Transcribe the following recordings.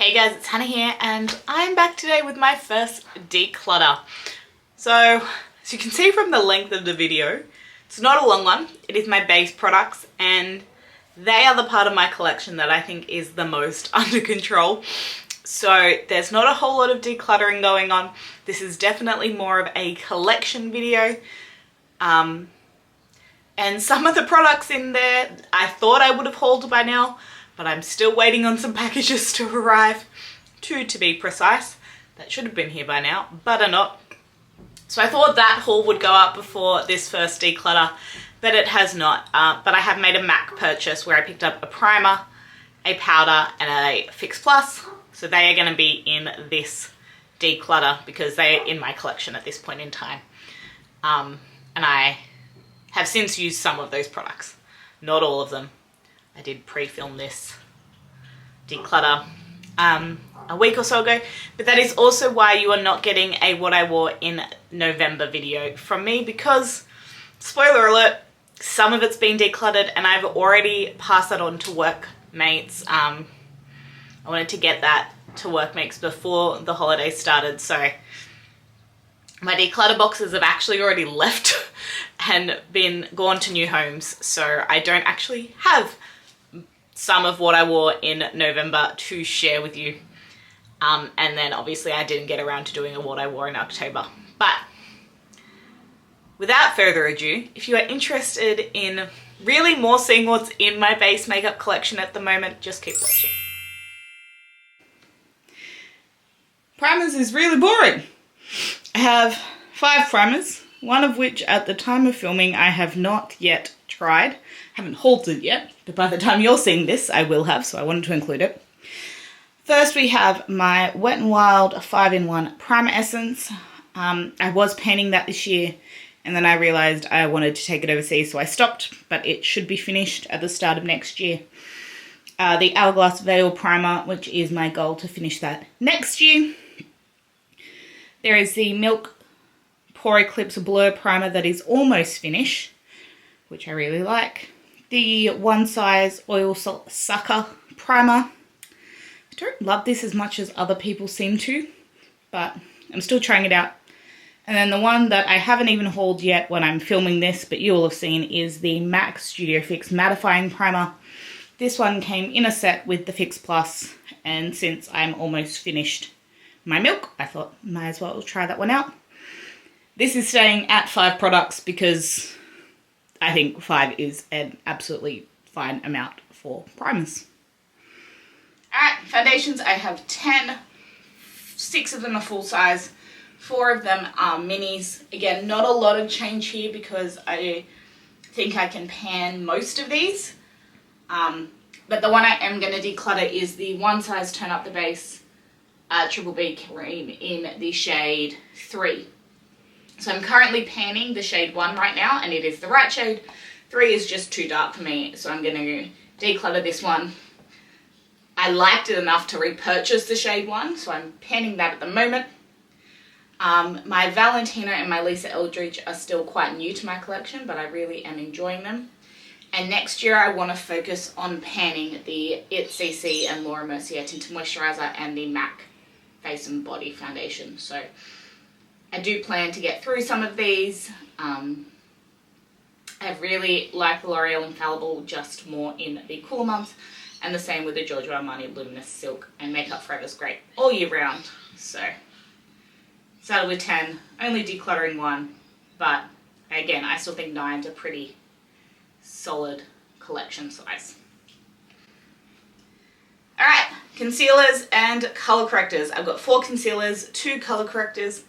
Hey guys, it's Hannah here and I'm back today with my first declutter. So, as you can see from the length of the video, it's not a long one. It is my base products and they are the part of my collection that I think is the most under control. So there's not a whole lot of decluttering going on. This is definitely more of a collection video. And some of the products in there I thought I would have hauled by now, but I'm still waiting on some packages to arrive. Two to be precise. That should have been here by now, but are not. So I thought that haul would go up before this first declutter, but it has not. But I have made a MAC purchase where I picked up a primer, a powder, and a Fix Plus. So they are going to be in this declutter because they are in my collection at this point in time. And I have since used some of those products, not all of them. I did pre-film this declutter a week or so ago, but that is also why you are not getting a what I wore in November video from me because, spoiler alert, some of it's been decluttered and I've already passed that on to workmates. I wanted to get that to workmates before the holidays started, so my declutter boxes have actually already left and been gone to new homes, so I don't actually have some of what I wore in November to share with you. And then obviously I didn't get around to doing a what I wore in October. But without further ado, if you are interested in really more seeing what's in my base makeup collection at the moment, just keep watching. Primers is really boring. I have 5 primers, one of which at the time of filming I have not yet tried. Haven't hauled it yet, but by the time you're seeing this I will have, so I wanted to include it. First we have my Wet n Wild 5-in-1 Primer Essence. I was painting that this year and then I realised I wanted to take it overseas, so I stopped, but it should be finished at the start of next year. The Hourglass Veil Primer, which is my goal to finish that next year. There is the Milk Pore Eclipse Blur Primer that is almost finished, which I really like. The One Size Oil Sucker Primer. I don't love this as much as other people seem to, but I'm still trying it out. And then the one that I haven't even hauled yet when I'm filming this, but you will have seen, is the MAC Studio Fix Mattifying Primer. This one came in a set with the Fix Plus, and since I'm almost finished my milk, I thought might as well try that one out. This is staying at 5 products because I think 5 is an absolutely fine amount for primers. Alright, foundations, I have 10. 6 of them are full size, 4 of them are minis. Again, not a lot of change here because I think I can pan most of these. But the one I am going to declutter is the One Size Turn Up the Base Triple B Cream in the shade 3. So I'm currently panning the shade 1 right now, and it is the right shade. 3 is just too dark for me, so I'm going to declutter this one. I liked it enough to repurchase the shade 1, so I'm panning that at the moment. My Valentino and my Lisa Eldridge are still quite new to my collection, but I really am enjoying them. And next year I want to focus on panning the It CC and Laura Mercier Tinted Moisturiser and the MAC Face and Body Foundation. So I do plan to get through some of these. I really like the L'Oreal Infallible, just more in the cooler months. And the same with the Giorgio Armani Luminous Silk, and Makeup Forever's great all year round. So, started with 10, only decluttering 1, but again, I still think 9's a pretty solid collection size. Alright, concealers and colour correctors. I've got 4 concealers, 2 colour correctors,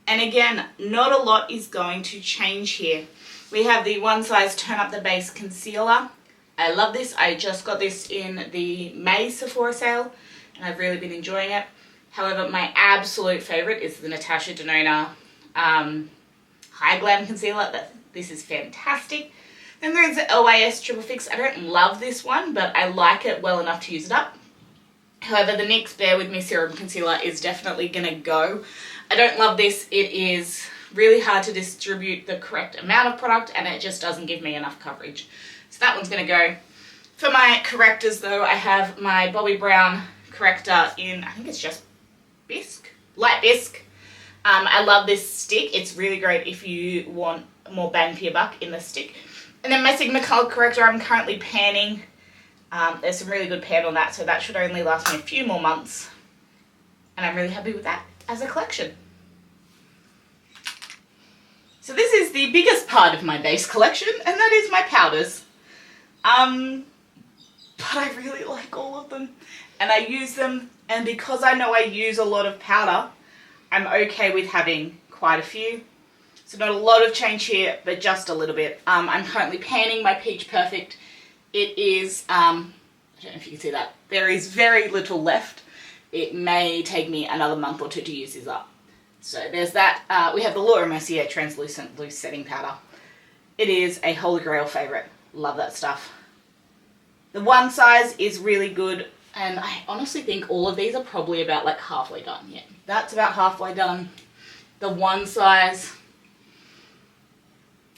and again, not a lot is going to change here. We have the One Size Turn Up the Base Concealer. I love this. I just got this in the May Sephora sale and I've really been enjoying it. However, my absolute favourite is the Natasha Denona High Glam Concealer. This is fantastic. Then there is the LYS Triple Fix. I don't love this one, but I like it well enough to use it up. However, the NYX Bear With Me Serum Concealer is definitely going to go. I don't love this. It is really hard to distribute the correct amount of product and it just doesn't give me enough coverage. So that one's going to go. For my correctors though, I have my Bobbi Brown corrector in, I think it's just bisque, light bisque. I love this stick. It's really great if you want more bang for your buck in the stick. And then my Sigma color corrector, I'm currently panning. There's some really good pan on that, so that should only last me a few more months. And I'm really happy with that as a collection. So this is the biggest part of my base collection, and that is my powders. But I really like all of them, and I use them, and because I know I use a lot of powder, I'm okay with having quite a few. So not a lot of change here, but just a little bit. I'm currently panning my Peach Perfect. It is, I don't know if you can see that, there is very little left. It may take me another month or two to use this up. So there's that. We have the Laura Mercier Translucent Loose Setting Powder. It is a holy grail favourite. Love that stuff. The one size is really good, and I honestly think all of these are probably about like halfway done. Yeah, that's about halfway done. The one size,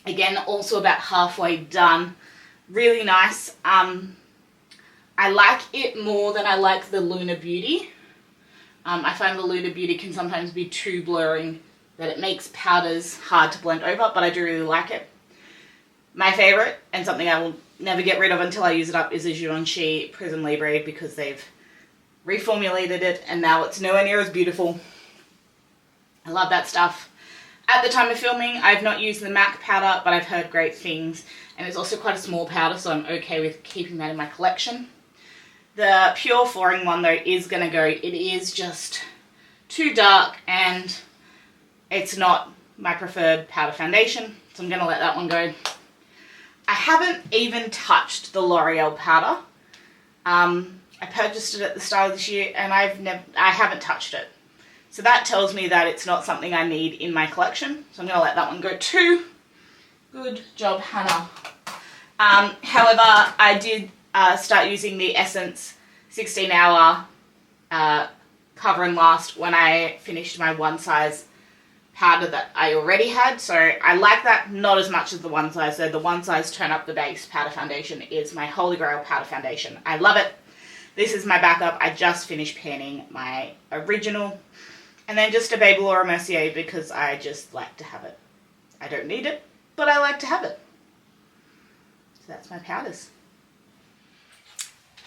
again, also about halfway done. Really nice. I like it more than I like the Lunar Beauty. I find the Lunar Beauty can sometimes be too blurring, that it makes powders hard to blend over, but I do really like it. My favourite, and something I will never get rid of until I use it up, is the Givenchy Prism Libre, because they've reformulated it and now it's nowhere near as beautiful. I love that stuff. At the time of filming, I've not used the MAC powder, but I've heard great things, and it's also quite a small powder, so I'm okay with keeping that in my collection. The Pure Flooring one, though, is going to go. It is just too dark, and it's not my preferred powder foundation, so I'm going to let that one go. I haven't even touched the L'Oreal powder. I purchased it at the start of this year, and I haven't touched it. So that tells me that it's not something I need in my collection, so I'm going to let that one go too. Good job, Hannah. However, I did start using the Essence 16-hour cover and last when I finished my one size powder that I already had. So I like that, not as much as the one size. So the one size Turn Up the Base powder foundation is my holy grail powder foundation. I love it. This is my backup. I just finished panning my original. And then just a Baby Laura Mercier because I just like to have it. I don't need it, but I like to have it. So that's my powders.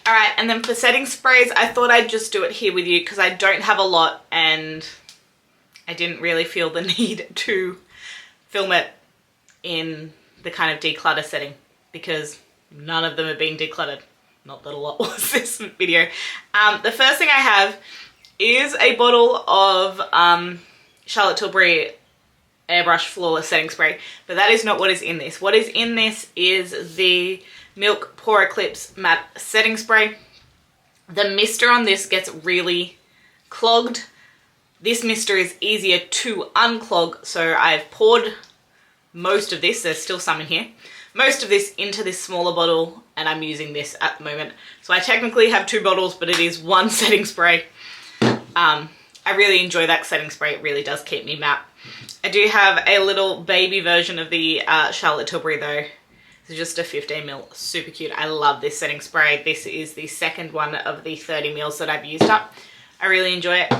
Alright, and then for setting sprays, I thought I'd just do it here with you because I don't have a lot and I didn't really feel the need to film it in the kind of declutter setting because none of them are being decluttered. Not that a lot was this video. The first thing I have is a bottle of Charlotte Tilbury Airbrush Flawless Setting Spray, but that is not what is in this. What is in this is the Milk Pore Eclipse Matte Setting Spray. The mister on this gets really clogged. This mister is easier to unclog, so I've poured most of this, there's still some in here, most of this into this smaller bottle, and I'm using this at the moment. So I technically have two bottles, but it is one setting spray. I really enjoy that setting spray. It really does keep me matte. I do have a little baby version of the Charlotte Tilbury though. It's just a 15ml, super cute. I love this setting spray. This is the second one of the 30ml that I've used up. I really enjoy it.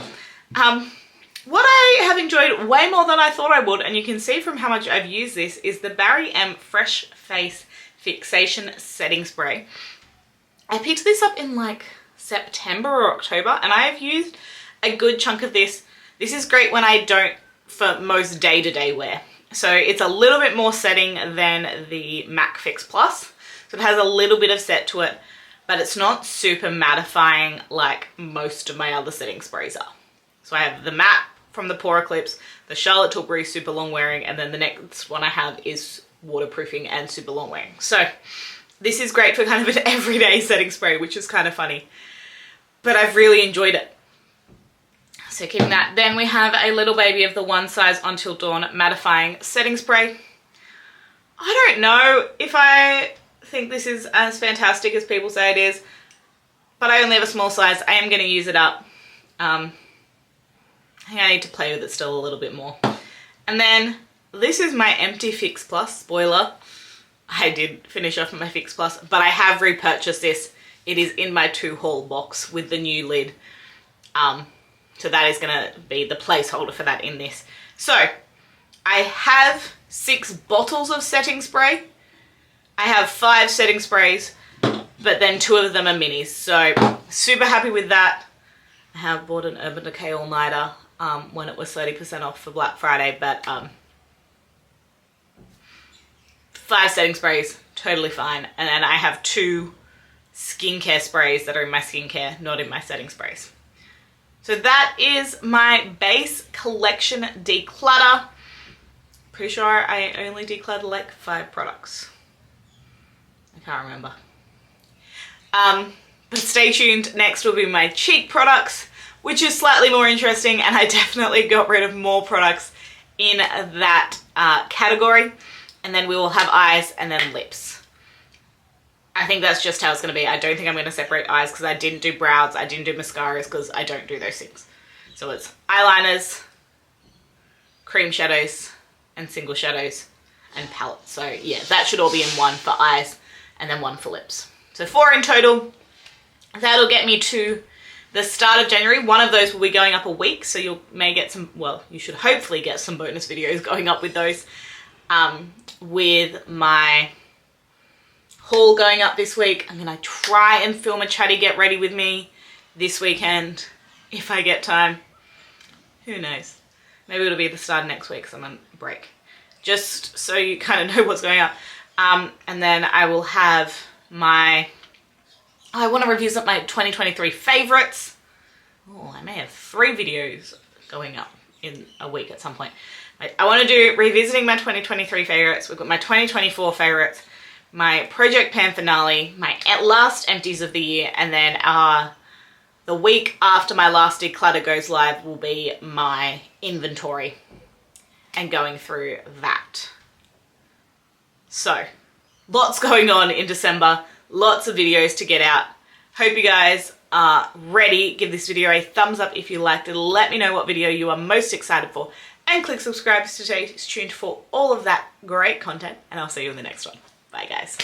What I have enjoyed way more than I thought I would, and you can see from how much I've used this, is the Barry M Fresh Face Fixation Setting Spray. I picked this up in like September or October, and I have used a good chunk of this. This is great when I don't, for most day-to-day wear. So it's a little bit more setting than the MAC Fix Plus. So it has a little bit of set to it, but it's not super mattifying like most of my other setting sprays are. So I have the matte from the Pore Eclipse, the Charlotte Tilbury super long wearing, and then the next one I have is waterproofing and super long wearing. So this is great for kind of an everyday setting spray, which is kind of funny, but I've really enjoyed it. So keeping that. Then we have a little baby of the One Size Until Dawn mattifying setting spray. I don't know if I think this is as fantastic as people say it is, but I only have a small size. I am going to use it up. I think I need to play with it still a little bit more. And then this is my empty Fix Plus. Spoiler, I did finish off my Fix Plus, but I have repurchased this It is in my 2-haul box with the new lid. So that is going to be the placeholder for that in this. So I have 6 bottles of setting spray. I have 5 setting sprays, but then 2 of them are minis. So super happy with that. I have bought an Urban Decay all-nighter when it was 30% off for Black Friday, but 5 setting sprays, totally fine. And then I have 2 skincare sprays that are in my skincare, not in my setting sprays. So that is my base collection declutter. Pretty sure I only decluttered like 5 products. I can't remember. But stay tuned. Next will be my cheek products, which is slightly more interesting, and I definitely got rid of more products in that category. And then we will have eyes and then lips. I think that's just how it's going to be. I don't think I'm going to separate eyes because I didn't do brows. I didn't do mascaras because I don't do those things. So it's eyeliners, cream shadows, and single shadows, and palettes. So yeah, that should all be in one for eyes and then one for lips. So 4 in total. That'll get me to the start of January. One of those will be going up a week. So you may get some, well, you should hopefully get some bonus videos going up with those. With my haul going up this week. I'm gonna try and film a chatty get ready with me this weekend if I get time. Who knows? Maybe it'll be the start of next week because I'm on break. Just so you kind of know what's going on. And then I will have I want to revisit my 2023 favorites. Oh, I may have 3 videos going up in a week at some point. I want to do revisiting my 2023 favorites. We've got my 2024 favorites, my Project Pan finale, my last empties of the year, and then the week after my last declutter goes live will be my inventory and going through that. So, lots going on in December, lots of videos to get out. Hope you guys are ready. Give this video a thumbs up if you liked it. Let me know what video you are most excited for, and click subscribe to stay tuned for all of that great content, and I'll see you in the next one. Bye guys.